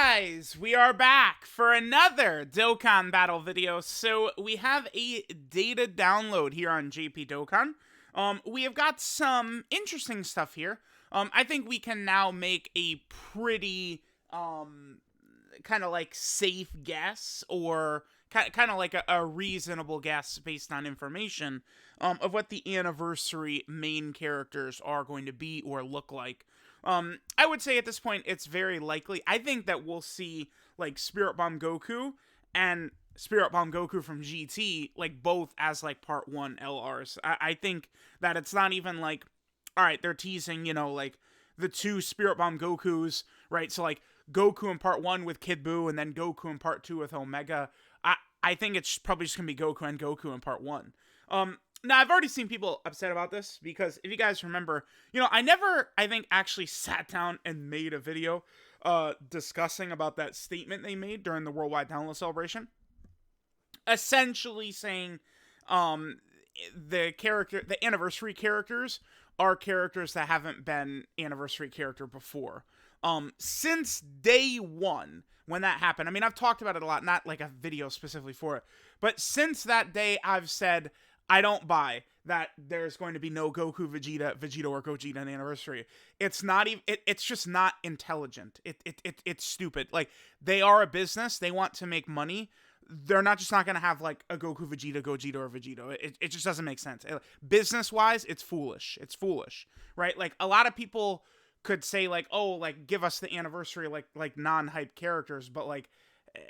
guys, we are back for another Dokkan battle video. So we have a data download here on JP Dokkan. We have got some interesting stuff here. I think we can now make a pretty kind of like safe guess, or kind of like a reasonable guess based on information of what the anniversary main characters are going to be or look like. I would say at this point it's very likely. I think that we'll see like Spirit Bomb Goku and Spirit Bomb Goku from GT like both as like part 1 LRs. I think that it's not even like, all right, they're teasing, like the two Spirit Bomb Gokus, right? So like Goku in part 1 with Kid Buu and then Goku in part 2 with Omega. I think it's probably just gonna be Goku and Goku in part 1. Now, I've already seen people upset about this because if you guys remember, I never, I think, actually sat down and made a video discussing about that statement they made during the Worldwide Download Celebration. Essentially saying the anniversary characters are characters that haven't been anniversary character before. Since day one, when that happened, I mean, I've talked about it a lot, not like a video specifically for it, but since that day, I've said, I don't buy that there's going to be no Goku, Vegeta, or Gogeta in the anniversary. It's not even. It's just not intelligent. It's stupid. Like, they are a business. They want to make money. They're not going to have like a Goku, Vegeta, Gogeta, or Vegito. It just doesn't make sense. Business wise, it's foolish. It's foolish, right? Like, a lot of people could say like, oh, like give us the anniversary like non-hype characters, but like,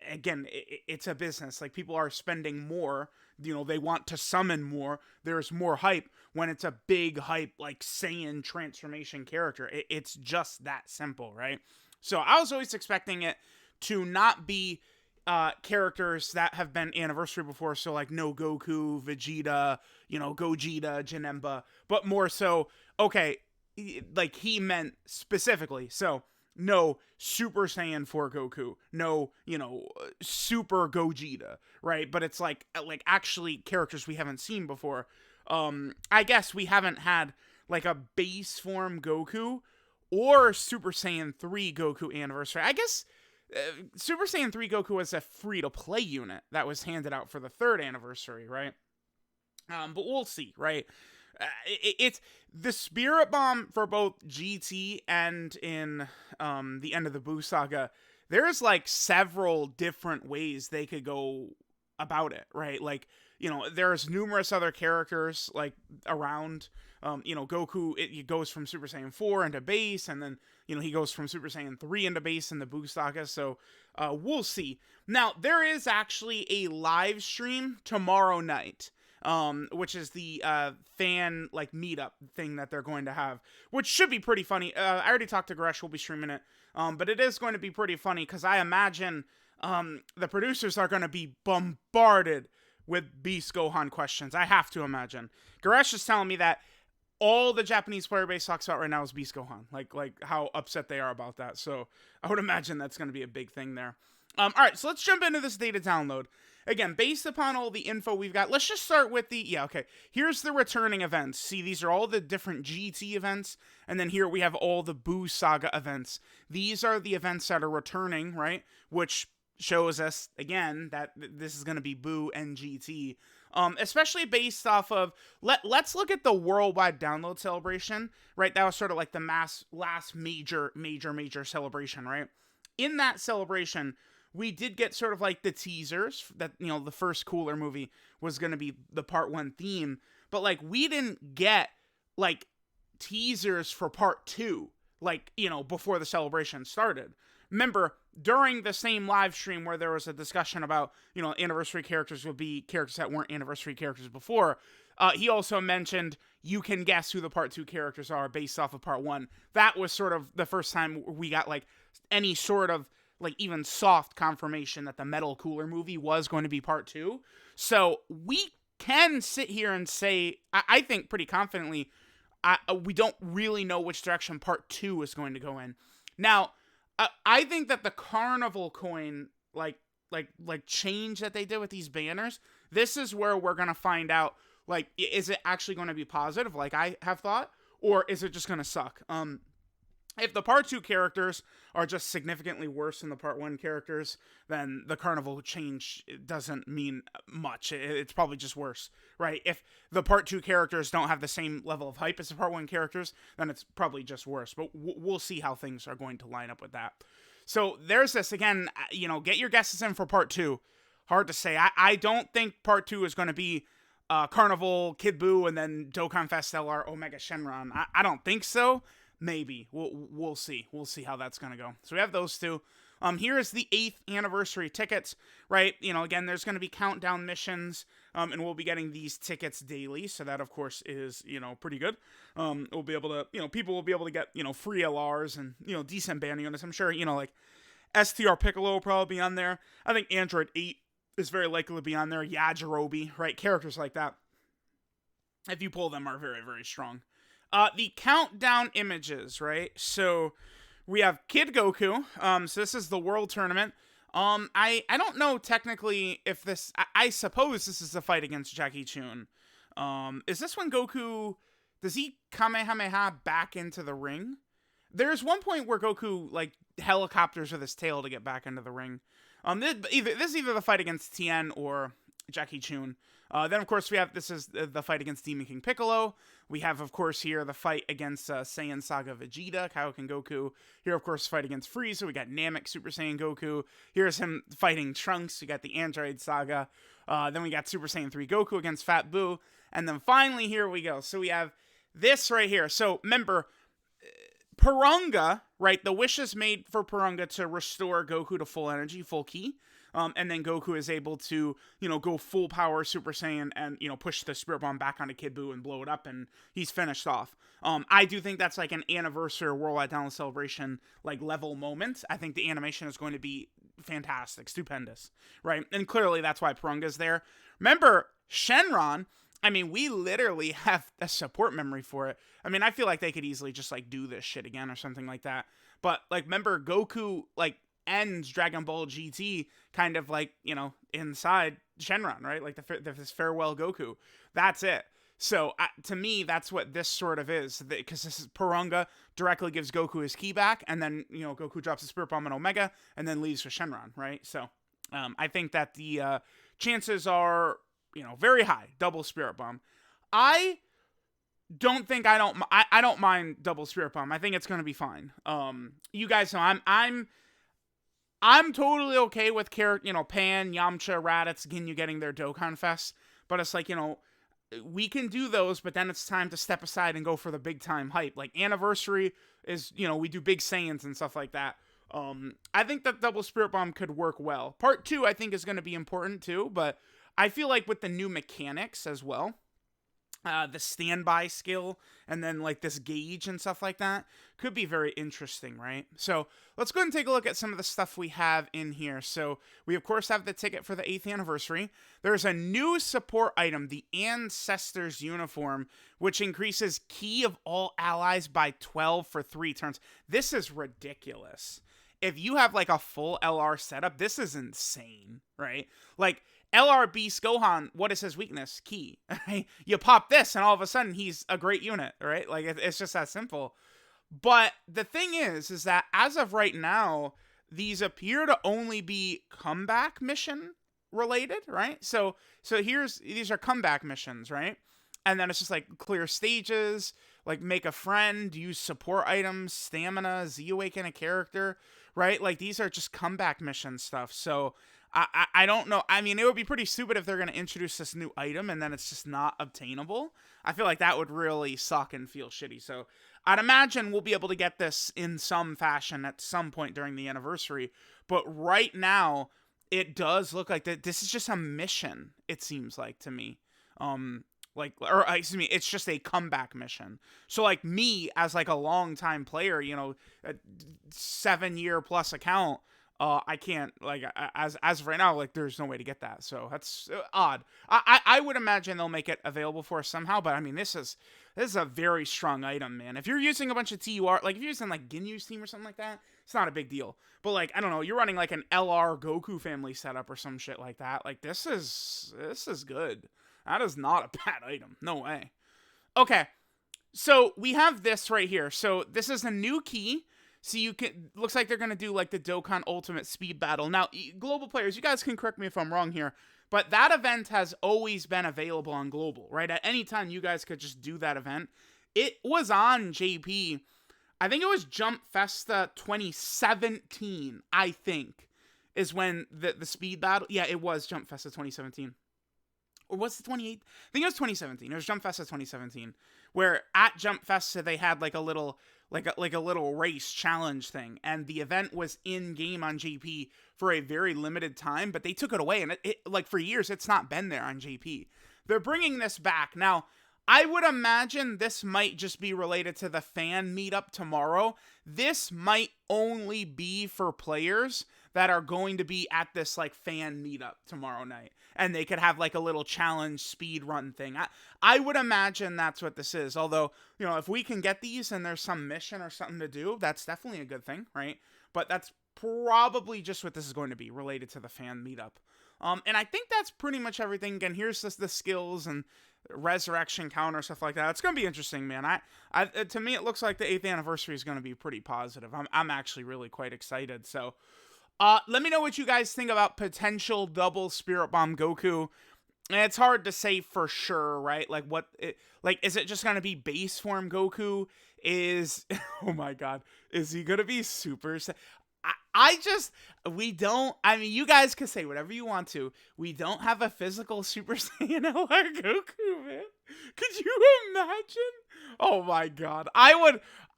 again, it's a business. Like, people are spending more. They want to summon more. There's more hype when it's a big hype, like Saiyan transformation character. It's just that simple, right? So I was always expecting it to not be characters that have been anniversary before. So like no Goku, Vegeta, Gogeta, Janemba, but more so, okay, like he meant specifically. So no Super Saiyan 4 Goku, no, Super Gogeta, right? But it's like actually characters we haven't seen before. I guess we haven't had like a base form Goku or Super Saiyan 3 Goku anniversary. I guess Super Saiyan 3 Goku was a free-to-play unit that was handed out for the 3rd anniversary, right? But we'll see, right? It's the Spirit Bomb for both GT and in the End of the Buu saga. There's like several different ways they could go about it, right? Like, there's numerous other characters like around. Goku, it goes from Super Saiyan 4 into base, and then he goes from Super Saiyan 3 into base in the Buu saga. So we'll see. Now, there is actually a live stream tomorrow night, which is the fan like meetup thing that they're going to have, which should be pretty funny. I already talked to Gresh, we'll be streaming it, but it is going to be pretty funny because I imagine the producers are going to be bombarded with Beast Gohan questions. I have to imagine. Gresh is telling me that all the Japanese player base talks about right now is Beast Gohan, like how upset they are about that. So I would imagine that's going to be a big thing there. All right, so let's jump into this data download. Again, based upon all the info we've got, let's just start with here's the returning events. See, these are all the different GT events, and then here we have all the Buu Saga events. These are the events that are returning, right? Which shows us, again, that this is going to be Buu and GT. Especially based off of, let's look at the Worldwide Download Celebration, right? That was sort of like the last major celebration, right? In that celebration, we did get sort of like the teasers that, the first Cooler movie was going to be the part 1 theme, but like we didn't get like teasers for part 2, like, before the celebration started. Remember, during the same live stream where there was a discussion about, anniversary characters would be characters that weren't anniversary characters before, he also mentioned you can guess who the part 2 characters are based off of part 1. That was sort of the first time we got like any sort of like even soft confirmation that the Metal Cooler movie was going to be part 2. So we can sit here and say, I think pretty confidently, we don't really know which direction part 2 is going to go in. Now, I think that the Carnival coin, like change that they did with these banners, this is where we're going to find out, like, is it actually going to be positive like I have thought, or is it just going to suck? If the part 2 characters are just significantly worse than the part 1 characters, then the carnival change doesn't mean much. It's probably just worse, right? If the part 2 characters don't have the same level of hype as the part 1 characters, then it's probably just worse. But we'll see how things are going to line up with that. So there's this. Again, get your guesses in for part 2. Hard to say. I don't think part 2 is going to be Carnival, Kid Buu, and then Dokkan Fest LR Omega Shenron. I don't think so. Maybe. We'll see. We'll see how that's going to go. So we have those two. Here is the 8th anniversary tickets, right? Again, there's going to be countdown missions, and we'll be getting these tickets daily. So that, of course, is, pretty good. We'll be able to, people will be able to get, free LRs and, decent band units. I'm sure, like STR Piccolo will probably be on there. I think Android 8 is very likely to be on there. Yajirobe, right? Characters like that, if you pull them, are very, very strong. The countdown images, right? So we have Kid Goku. So this is the World Tournament. I don't know technically if this. I suppose this is the fight against Jackie Chun. Is this when Goku does he Kamehameha back into the ring? There's one point where Goku like helicopters with his tail to get back into the ring. This is either the fight against Tien or Jackie Chun. Then, of course, this is the fight against Demon King Piccolo. We have, of course, here the fight against Saiyan Saga Vegeta, Kaioken Goku. Here, of course, fight against Frieza. We got Namek Super Saiyan Goku. Here's him fighting Trunks. We got the Android Saga. Then we got Super Saiyan 3 Goku against Fat Buu. And then finally, here we go. So we have this right here. So remember, Purunga, right? The wish is made for Purunga to restore Goku to full energy, full ki. And then Goku is able to, go full power Super Saiyan and, push the Spirit Bomb back onto Kid Buu and blow it up, and he's finished off. I do think that's like an anniversary Worldwide Download Celebration, like, level moment. I think the animation is going to be fantastic, stupendous, right? And clearly that's why Purunga's there. Remember, Shenron, I mean, we literally have a support memory for it. I mean, I feel like they could easily just, like, do this shit again or something like that. But, like, remember, Goku, like, ends Dragon Ball GT kind of like, inside Shenron, right? Like this farewell Goku. That's it. So to me, that's what this sort of is, because this is Purunga directly gives Goku his ki back, and then, Goku drops the Spirit Bomb in Omega and then leaves for Shenron, right? So I think that the chances are, very high. Double Spirit Bomb. I don't mind double Spirit Bomb. I think it's going to be fine. You guys know I'm totally okay with Pan, Yamcha, Raditz, Ginyu getting their Dokkan Fest, but it's like, we can do those, but then it's time to step aside and go for the big time hype. Like Anniversary is, we do big Saiyans and stuff like that. I think that Double Spirit Bomb could work well. Part 2, I think, is going to be important too, but I feel like with the new mechanics as well, the standby skill, and then like this gauge and stuff like that could be very interesting, right? So let's go ahead and take a look at some of the stuff we have in here. So we of course have the ticket for the 8th anniversary. There's a new support item, the Ancestors uniform, which increases ki of all allies by 12 for 3 turns. This is ridiculous. If you have like a full LR setup, this is insane, right? Like LR Beast Gohan, what is his weakness? Ki. You pop this and all of a sudden he's a great unit, right? Like it's just that simple. But the thing is that as of right now, these appear to only be comeback mission related, right? So these are comeback missions, right? And then it's just like clear stages, like make a friend, use support items, stamina, Z-awaken a character, right? Like these are just comeback mission stuff. So I don't know. I mean, it would be pretty stupid if they're going to introduce this new item and then it's just not obtainable. I feel like that would really suck and feel shitty. So I'd imagine we'll be able to get this in some fashion at some point during the anniversary. But right now, it does look like that this is just a mission, it seems like to me. It's just a comeback mission. So like me as like a longtime player, a 7-year plus account, I can't, like, as of right now, like, there's no way to get that. So that's odd. I would imagine they'll make it available for us somehow, but I mean, this is a very strong item, man. If you're using a bunch of TUR, like, if you're using, like, Ginyu's team or something like that, it's not a big deal. But, like, I don't know, you're running, like, an LR Goku family setup or some shit like that. Like, this is good. That is not a bad item. No way. Okay. So we have this right here. So this is a new key. See, looks like they're going to do like the Dokkan Ultimate Speed Battle. Now, global players, you guys can correct me if I'm wrong here, but that event has always been available on global, right? At any time, you guys could just do that event. It was on JP. I think it was Jump Festa 2017, I think, is when the speed battle. Yeah, it was Jump Festa 2017. Or was it 28? I think it was 2017. It was Jump Festa 2017, where at Jump Festa they had like a little race challenge thing, and the event was in game on JP for a very limited time, but they took it away, and it like for years it's not been there on JP. They're bringing this back now. I would imagine this might just be related to the fan meetup tomorrow. This might only be for players that are going to be at this like fan meetup tomorrow night, and they could have like a little challenge speed run thing. I would imagine that's what this is. Although, you know, if we can get these and there's some mission or something to do, that's definitely a good thing, right? But that's probably just what this is going to be, related to the fan meetup. And I think that's pretty much everything. Again, here's just the skills and resurrection counter, stuff like that. It's going to be interesting, man. To me, it looks like the 8th anniversary is going to be pretty positive. I'm actually really quite excited. So, let me know what you guys think about potential double Spirit Bomb Goku. And it's hard to say for sure, right? Like, is it just going to be base form Goku? Oh my god, is he going to be Super I mean, you guys can say whatever you want to. We don't have a physical Super Saiyan LR Goku, man. Could you imagine? Oh my god. I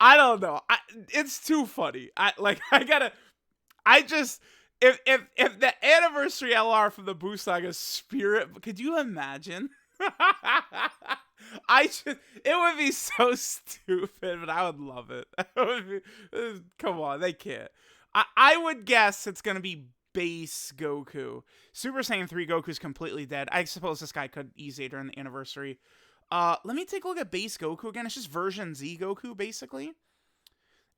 don't know. It's too funny. If the anniversary LR from the Buu Saga Spirit, could you imagine? It would be so stupid, but I would love it. Come on, they can't. I would guess it's going to be base Goku. Super Saiyan 3 Goku's completely dead. I suppose this guy could ease during the anniversary. Let me take a look at base Goku again. It's just version Z Goku, basically.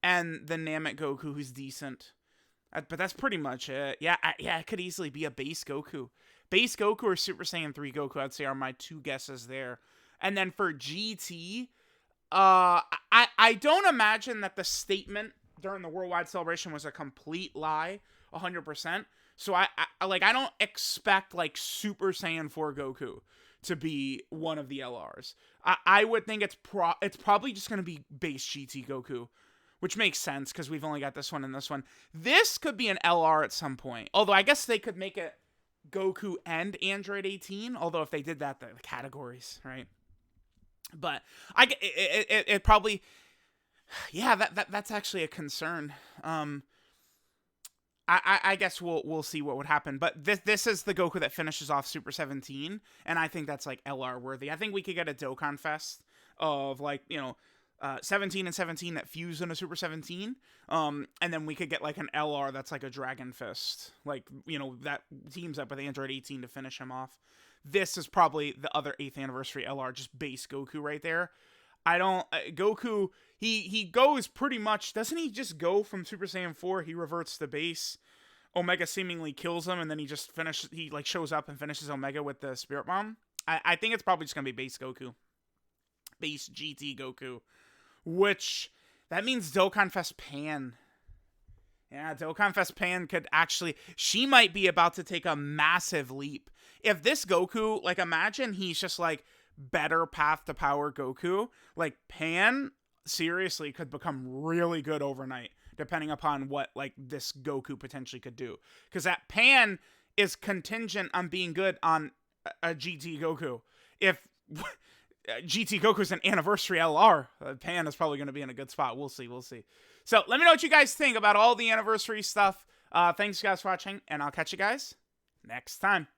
And the Namek Goku, who's decent. But that's pretty much it. Yeah, it could easily be a base Goku. Base Goku or Super Saiyan 3 Goku, I'd say, are my two guesses there. And then for GT, I don't imagine that the statement during the Worldwide Celebration was a complete lie, 100%. So I don't expect like Super Saiyan 4 Goku to be one of the LRs. I would think it's probably just going to be base GT Goku, which makes sense because we've only got this one and this one. This could be an LR at some point. Although I guess they could make it Goku and Android 18. Although if they did that, the categories, right? But it probably... Yeah, that's actually a concern. I guess we'll see what would happen. But this is the Goku that finishes off Super 17, and I think that's like LR worthy. I think we could get a Dokkan Fest of like, 17 and 17 that fuse into Super 17. And then we could get like an LR that's like a Dragon Fist, like, that teams up with Android 18 to finish him off. This is probably the other 8th anniversary LR, just base Goku right there. Goku, he goes pretty much, doesn't he just go from Super Saiyan 4, he reverts to base, Omega seemingly kills him, and then he shows up and finishes Omega with the Spirit Bomb? I think it's probably just gonna be base Goku. Base GT Goku. Which, that means Dokkan Fest Pan. Yeah, Dokkan Fest Pan could actually, she might be about to take a massive leap. If this Goku, like, imagine he's just like, better path to power Goku, like Pan seriously could become really good overnight, depending upon what like this Goku potentially could do, because that Pan is contingent on being good on a GT Goku. If GT Goku's an anniversary LR, Pan is probably going to be in a good spot. We'll see. So let me know what you guys think about all the anniversary stuff. Thanks you guys for watching, and I'll catch you guys next time.